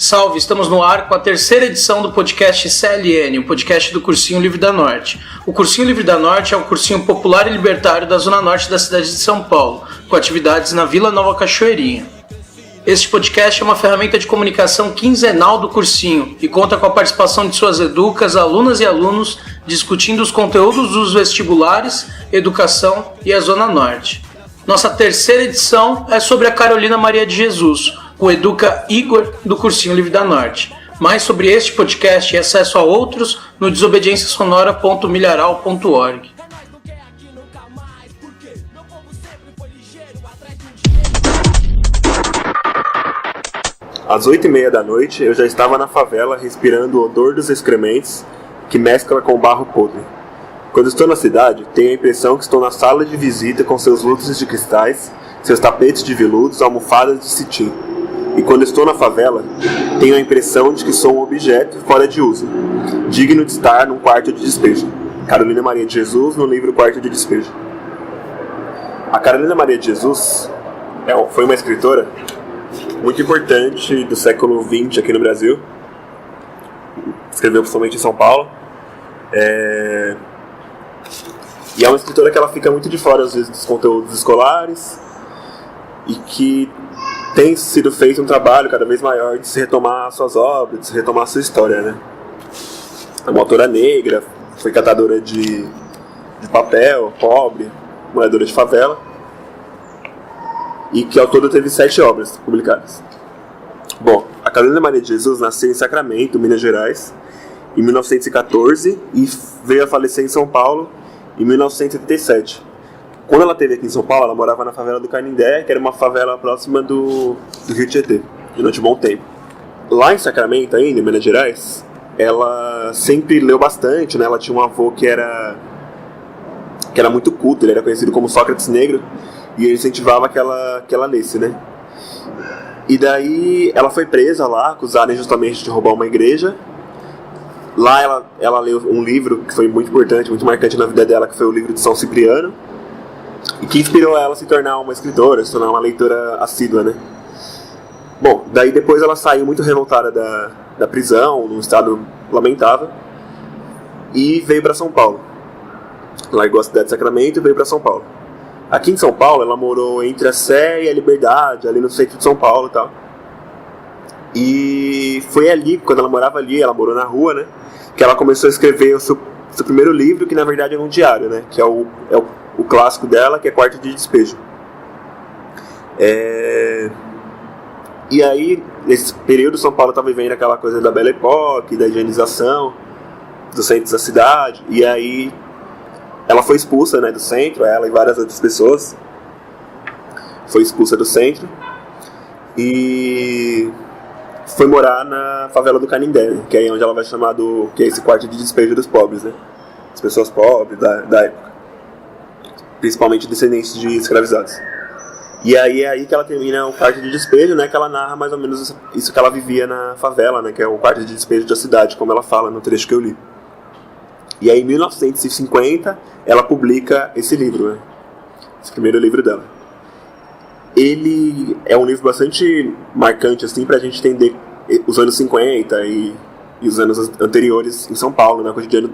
Salve, estamos no ar com a terceira edição do podcast CLN, o podcast do Cursinho Livre da Norte. O Cursinho Livre da Norte é um cursinho popular e libertário da zona norte da cidade de São Paulo, com atividades na Vila Nova Cachoeirinha. Este podcast é uma ferramenta de comunicação quinzenal do cursinho e conta com a participação de suas educas, alunas e alunos, discutindo os conteúdos dos vestibulares, educação e a zona norte. Nossa terceira edição é sobre a Carolina Maria de Jesus, o Educa Igor do Cursinho Livre da Norte. Mais sobre este podcast e acesso a outros no desobediênciasonora.milharal.org. Às 8h30 da noite, eu já estava na favela respirando o odor dos excrementos que mescla com o barro podre. Quando estou na cidade, tenho a impressão que estou na sala de visita com seus lustres de cristais, seus tapetes de veludos, almofadas de cetim. E quando estou na favela, tenho a impressão de que sou um objeto fora de uso, digno de estar num quarto de despejo. Carolina Maria de Jesus, no livro Quarto de Despejo. A Carolina Maria de Jesus foi uma escritora muito importante do século XX aqui no Brasil. Escreveu principalmente em São Paulo. E é uma escritora que ela fica muito de fora, às vezes, dos conteúdos escolares e que tem sido feito um trabalho cada vez maior de se retomar suas obras, de se retomar sua história, né? É uma autora negra, foi catadora de papel, pobre, moradora de favela, e que ao todo teve 7 obras publicadas. Bom, a Carolina Maria de Jesus nasceu em Sacramento, Minas Gerais, em 1914 e veio a falecer em São Paulo em 1977. Quando ela esteve aqui em São Paulo, ela morava na favela do Canindé, que era uma favela próxima do Rio Tietê, durante um bom tempo. Lá em Sacramento, ainda, em Minas Gerais, ela sempre leu bastante, né? Ela tinha um avô que era muito culto, ele era conhecido como Sócrates Negro, e ele incentivava que ela lesse, né? E daí ela foi presa lá, acusada injustamente de roubar uma igreja. Lá ela leu um livro que foi muito importante, muito marcante na vida dela, que foi o livro de São Cipriano, e que inspirou ela a se tornar uma escritora, se tornar uma leitora assídua, né? Bom, daí depois ela saiu muito revoltada da prisão, num estado lamentável, e veio para São Paulo. Largou a cidade de Sacramento e veio para São Paulo. Aqui em São Paulo, ela morou entre a Sé e a Liberdade, ali no centro de São Paulo e tal. E foi ali, quando ela morava ali, ela morou na rua, né, que ela começou a escrever o seu primeiro livro, que na verdade é um diário, né, que é o clássico dela, que é Quarto de Despejo. E aí, nesse período, São Paulo estava vivendo aquela coisa da Belle Époque, da higienização dos centros da cidade, e aí ela foi expulsa, né, do centro, ela e várias outras pessoas. Foi expulsa do centro e foi morar na favela do Canindé, que é onde ela vai chamar que é esse quarto de despejo dos pobres, né? As pessoas pobres da época, principalmente descendentes de escravizados. E aí é aí que ela termina o quarto de despejo, né? Que ela narra mais ou menos isso que ela vivia na favela, né? Que é o quarto de despejo da cidade, como ela fala no trecho que eu li. E aí em 1950 ela publica esse livro, né? Esse primeiro livro dela. Ele é um livro bastante marcante, assim, pra gente entender os anos 50 e os anos anteriores em São Paulo, né? O cotidiano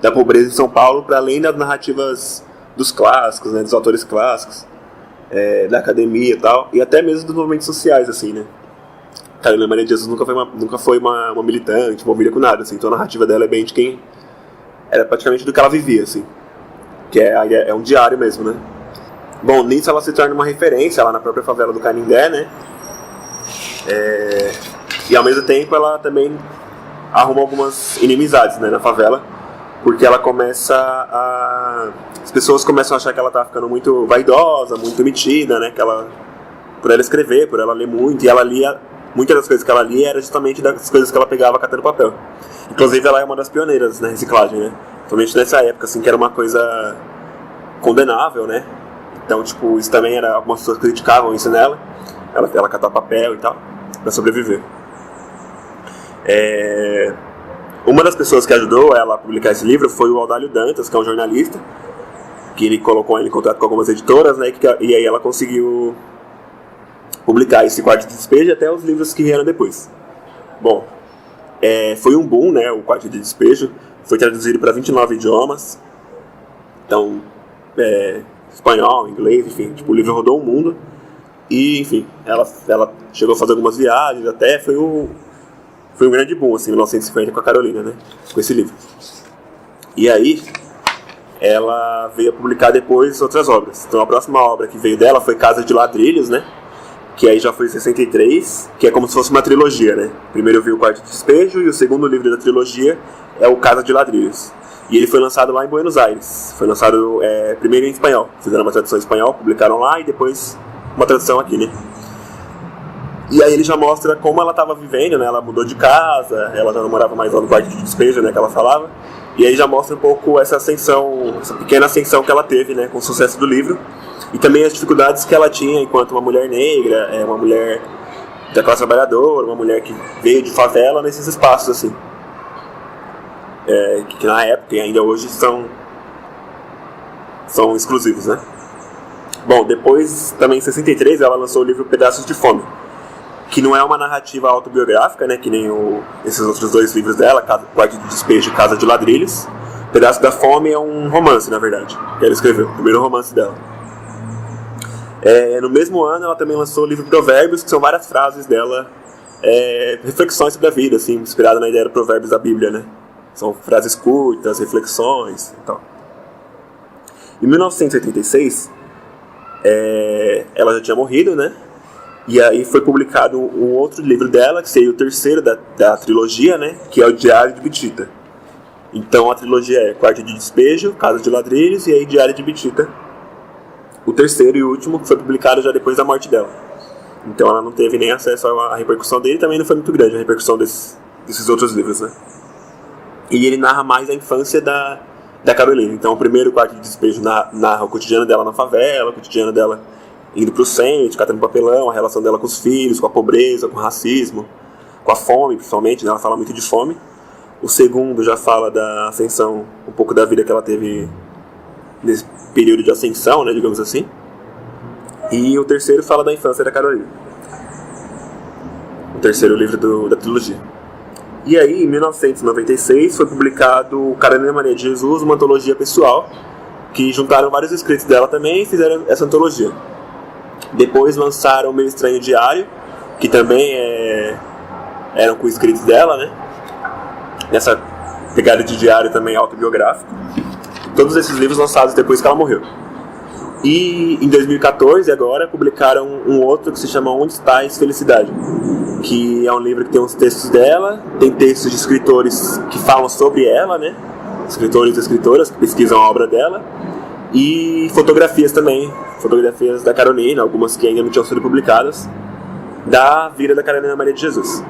da pobreza em São Paulo, para além das narrativas dos clássicos, né? Dos autores clássicos, da academia e tal, e até mesmo dos movimentos sociais, assim, né? Carolina Maria de Jesus nunca foi uma militante, envolvida com nada, assim, então a narrativa dela é bem de quem era praticamente do que ela vivia, assim, que é um diário mesmo, né? Bom, nisso ela se torna uma referência lá na própria favela do Canindé, né? E ao mesmo tempo ela também arruma algumas inimizades, né, na favela, porque ela as pessoas começam a achar que ela tá ficando muito vaidosa, muito metida, né? Por ela escrever, por ela ler muito, e ela lia, muitas das coisas que ela lia era justamente das coisas que ela pegava catando papel. Inclusive ela é uma das pioneiras na reciclagem, né? Principalmente nessa época, assim, que era uma coisa condenável, né? Então, tipo, isso também era... Algumas pessoas criticavam isso nela. Ela catava papel e tal, pra sobreviver. Uma das pessoas que ajudou ela a publicar esse livro foi o Audálio Dantas, que é um jornalista, que ele colocou ela em contato com algumas editoras, né? E aí ela conseguiu publicar esse Quarto de Despejo e até os livros que vieram depois. Bom, foi um boom, né, o Quarto de Despejo. Foi traduzido para 29 idiomas. Então, espanhol, inglês, enfim, tipo, o livro rodou o mundo. E, enfim, ela chegou a fazer algumas viagens, até foi um grande boom, assim, em 1950 com a Carolina, né, com esse livro. E aí, ela veio a publicar depois outras obras. Então, a próxima obra que veio dela foi Casa de Ladrilhos, né, que aí já foi em 63, que é como se fosse uma trilogia, né. Primeiro eu vi o Quarto de Despejo, e o segundo livro da trilogia é o Casa de Ladrilhos. E ele foi lançado lá em Buenos Aires. Foi lançado primeiro em espanhol. Fizeram uma tradução em espanhol, publicaram lá, e depois uma tradução aqui, né? E aí ele já mostra como ela estava vivendo, né? Ela mudou de casa, ela já não morava mais lá no Quarto de Despejo, né? Que ela falava. E aí já mostra um pouco essa ascensão, essa pequena ascensão que ela teve, né? Com o sucesso do livro. E também as dificuldades que ela tinha enquanto uma mulher negra, uma mulher da classe trabalhadora, uma mulher que veio de favela nesses espaços, assim. Que na época e ainda hoje são exclusivos, né? Bom, depois, também em 63, ela lançou o livro Pedaços de Fome, que não é uma narrativa autobiográfica, né, que nem esses outros dois livros dela, Quarto de Despejo e Casa de Ladrilhos. Pedaço da Fome é um romance, na verdade, que ela escreveu, o primeiro romance dela. No mesmo ano, ela também lançou o livro Provérbios, que são várias frases dela, reflexões sobre a vida, assim, inspirada na ideia do Provérbios da Bíblia, né? São frases curtas, reflexões e tal. Em 1986, ela já tinha morrido, né? E aí foi publicado um outro livro dela, que seria o terceiro da trilogia, né? Que é o Diário de Bitita. Então a trilogia é Quarto de Despejo, Casa de Ladrilhos e aí Diário de Bitita. O terceiro e último que foi publicado já depois da morte dela. Então ela não teve nem acesso à repercussão dele, também não foi muito grande a repercussão desses outros livros, né? E ele narra mais a infância da Carolina. Então o primeiro Quarto de Despejo narra o cotidiano dela na favela, o cotidiano dela indo pro centro, catando papelão, a relação dela com os filhos, com a pobreza, com o racismo, com a fome, principalmente, né? Ela fala muito de fome. O segundo já fala da ascensão, um pouco da vida que ela teve nesse período de ascensão, né, digamos assim. E o terceiro fala da infância da Carolina. O terceiro livro da trilogia. E aí, em 1996, foi publicado Carolina Maria de Jesus, uma antologia pessoal, que juntaram vários escritos dela também e fizeram essa antologia. Depois lançaram o Meu Estranho Diário, que também eram com escritos dela, né? Nessa pegada de diário também autobiográfico. Todos esses livros lançados depois que ela morreu. E em 2014, agora, publicaram um outro que se chama Onde Estais Felicidade, que é um livro que tem uns textos dela, tem textos de escritores que falam sobre ela, né? Escritores e escritoras que pesquisam a obra dela, e fotografias também, fotografias da Carolina, algumas que ainda não tinham sido publicadas, da vida da Carolina Maria de Jesus.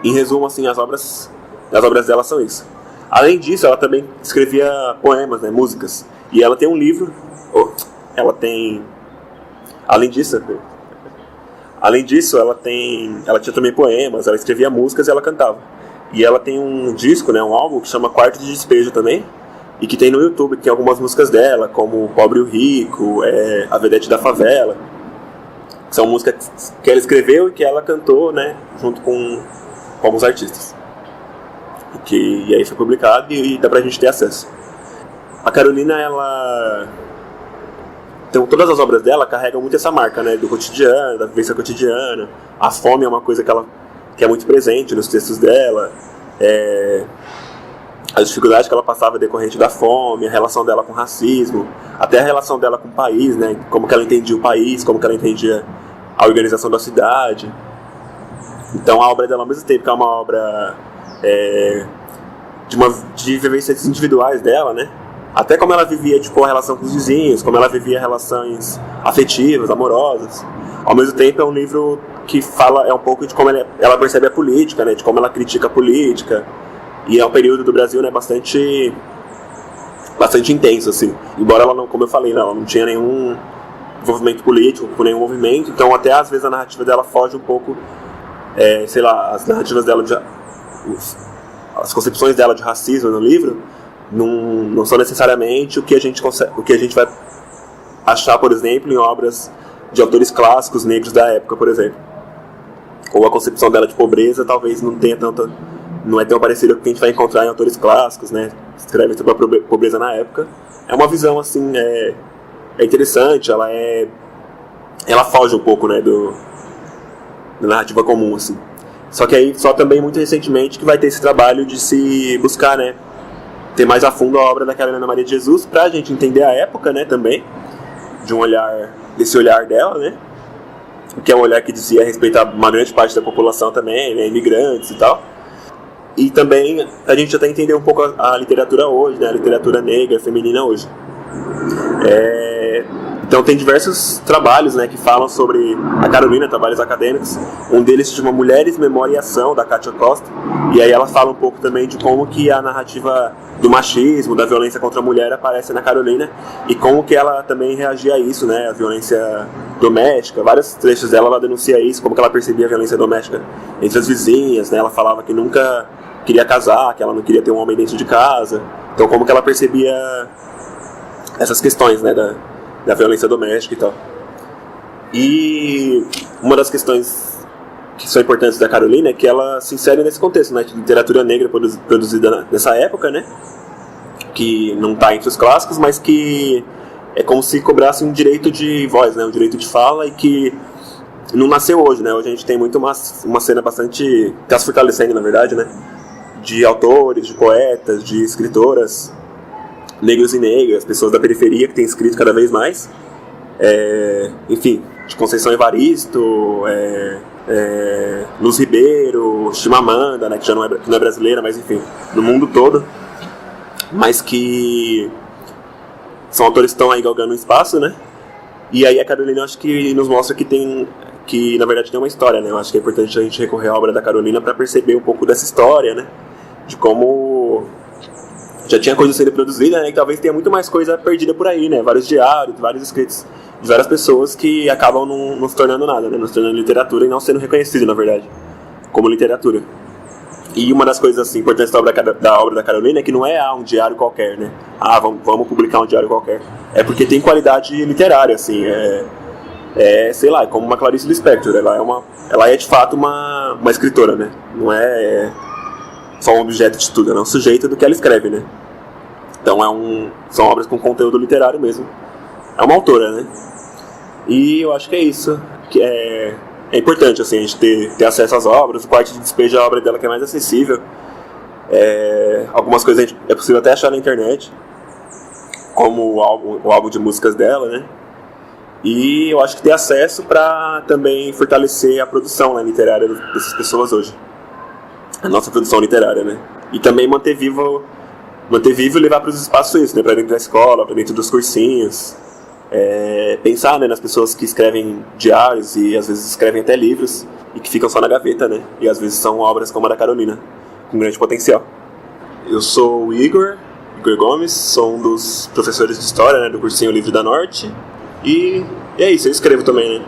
Em resumo, assim, as obras dela são isso. Além disso, ela também escrevia poemas, né, músicas, e ela tem um livro, além disso, ela tinha também poemas, ela escrevia músicas e ela cantava. E ela tem um disco, né, um álbum que chama Quarto de Despejo também, e que tem no YouTube, que tem algumas músicas dela, como O Pobre e o Rico, A Vedete da Favela. São músicas que ela escreveu e que ela cantou, né, junto com alguns artistas. E aí foi publicado e dá pra gente ter acesso. A Carolina, então, todas as obras dela carregam muito essa marca, né, do cotidiano, da vivência cotidiana. A fome é uma coisa que é muito presente nos textos dela. As dificuldades que ela passava decorrente da fome, a relação dela com o racismo, até a relação dela com o país, né, como que ela entendia o país, como que ela entendia a organização da cidade. Então a obra dela, ao mesmo tempo que é uma obra de vivências individuais dela, né, até como ela vivia, tipo, a relação com os vizinhos, como ela vivia relações afetivas, amorosas. Ao mesmo tempo é um livro que fala um pouco de como ela percebe a política, né, de como ela critica a política. E é um período do Brasil, né, bastante intenso, assim. Embora ela não, como eu falei, ela não tinha nenhum envolvimento político com nenhum movimento, então até às vezes a narrativa dela foge um pouco, as narrativas dela, as concepções dela de racismo no livro não são necessariamente o que a gente vai achar, por exemplo, em obras de autores clássicos negros da época, por exemplo. ou a concepção dela de pobreza talvez não é tão parecida com o que a gente vai encontrar em autores clássicos, né, que escrevem sobre a pobreza na época. É uma visão, assim, é interessante, ela foge um pouco, né, da narrativa comum, assim. Só que aí, só também muito recentemente que vai ter esse trabalho de se buscar, né, ter mais a fundo a obra da Carolina Maria de Jesus, pra gente entender a época, né, também, desse olhar dela, né, que é um olhar que dizia respeitar uma grande parte da população também, né, imigrantes e tal. E também a gente até entender um pouco a literatura hoje, né, a literatura negra, feminina hoje. Então tem diversos trabalhos, né, que falam sobre a Carolina, trabalhos acadêmicos. Um deles se chama Mulheres, Memória e Ação, da Kátia Costa. E aí ela fala um pouco também de como que a narrativa do machismo, da violência contra a mulher aparece na Carolina e como que ela também reagia a isso, né, a violência doméstica. Vários trechos dela ela denuncia isso, como que ela percebia a violência doméstica entre as vizinhas, né. Ela falava que nunca queria casar, que ela não queria ter um homem dentro de casa. Então como que ela percebia essas questões, né, da violência doméstica e tal. E uma das questões que são importantes da Carolina é que ela se insere nesse contexto, né, de literatura negra produzida nessa época, né, que não está entre os clássicos, mas que é como se cobrasse um direito de voz, né, um direito de fala, e que não nasceu hoje, né. Hoje a gente tem muito uma cena bastante, está se fortalecendo, na verdade, né, de autores, de poetas, de escritoras negros e negras, pessoas da periferia que têm escrito cada vez mais, enfim, de Conceição Evaristo, Luz Ribeiro, Chimamanda, né, que já não é brasileira, mas enfim, no mundo todo, mas que são autores que estão aí galgando um espaço, né, e aí a Carolina, eu acho que nos mostra que na verdade tem uma história, né, eu acho que é importante a gente recorrer à obra da Carolina para perceber um pouco dessa história, né, de como já tinha coisa sendo produzida, né, e talvez tenha muito mais coisa perdida por aí, né, vários diários, vários escritos de várias pessoas que acabam não se tornando nada, né, não se tornando literatura e não sendo reconhecido, na verdade, como literatura. E uma das coisas assim, importantes da obra da Carolina é que não é um diário qualquer, né, vamos publicar um diário qualquer, é porque tem qualidade literária, assim, sei lá, como uma Clarice Lispector, ela é de fato uma escritora, né, não é só um objeto de estudo, ela é um sujeito do que ela escreve, né? Então são obras com conteúdo literário mesmo. É uma autora, né? E eu acho que é isso. Que é importante, assim, a gente ter acesso às obras. O Quarto de Despejo é a obra dela que é mais acessível. Algumas coisas é possível até achar na internet, como o álbum de músicas dela, né? E eu acho que ter acesso para também fortalecer a produção, né, literária dessas pessoas hoje. A nossa produção literária, né? E também manter vivo e levar para os espaços isso, né? Para dentro da escola, para dentro dos cursinhos. Pensar, né, nas pessoas que escrevem diários e às vezes escrevem até livros e que ficam só na gaveta, né? E às vezes são obras como a da Carolina, com grande potencial. Eu sou o Igor Gomes, sou um dos professores de História, né, do cursinho Livre da Norte. E é isso, eu escrevo também, né?